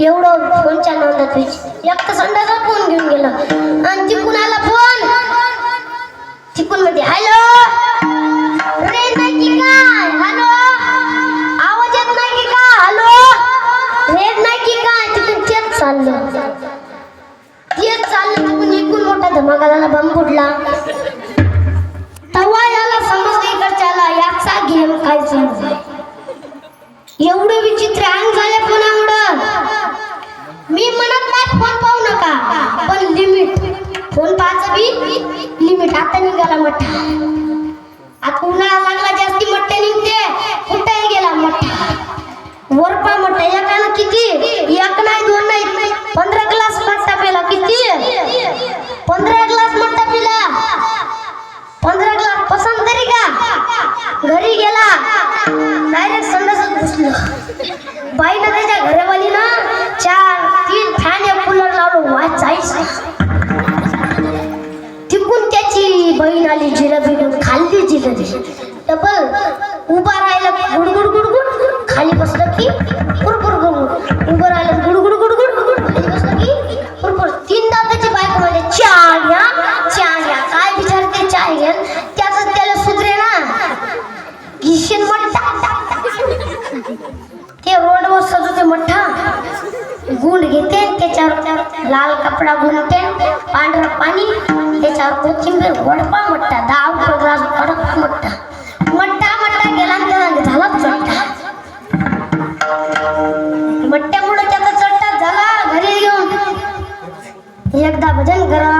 एवढं फोनच्या नादात एक तर संडाचा फोन घेऊन गेला आणि तिकून आला फोन तिकून मध्ये हॅलो रेंज नाही की काय हॅलो आवाज येत नाही की काय हॅलो रेंज नाही की काय तिकून तेच चाललं तिकून इकून मोठा धमाका झाला बंब फुटला तवा याला समजलं इकडच्याला याचा गेम काय चालू एवढं विचित्र अंग झाले फोनामुळं मी म्हणत नाही फोन पाहू नका पण लिमिट फोन पाहायचं बी लिमिट आता निघाला मोठा आता उन्हाळा लागला जास्ती मोठे निघते कुठेही गेला मोठा वरपा मोठा एकानं किती एक नाही दोन नाही 15 ग्लास मोठा पेला किती 15 ग्लास मोठा पिला 15 ग्लास पसंत तरी का घरी गेला डायरेक्ट संडासात घुसलो बाईनं त्याच्या घरावालीनं 3 फॅन एक कूलर लावलो वाचायचं तिकून त्याची बहीण आली जिलेबी घेऊन खाल्ली जिलेबी डबल उभा राहिला गुडगुड गुडगुड खाली बसलं की कुरकुर गुडगुड उभं राहिलं गुडगुड गुडगुड खाली बसलं की कुरकुर 3दा त्याची बायको म्हणजे चहा घ्या काय विचारते चहा घ्या त्याच त्याला सुधरे ना घिशीन मोठा ते रोडवर सजवते मोठा गुंड घेते त्याच्यावर लाल कपडा गुंडते पांढरं पाणी त्याच्यावर कोथिंबीर वडपा मोठा 10 ग्लास कडक मोठा गेला झाला चट्टा मट्ट्यामुळे त्याचा चट्टा झाला घरी घेऊन एकदा भजन करा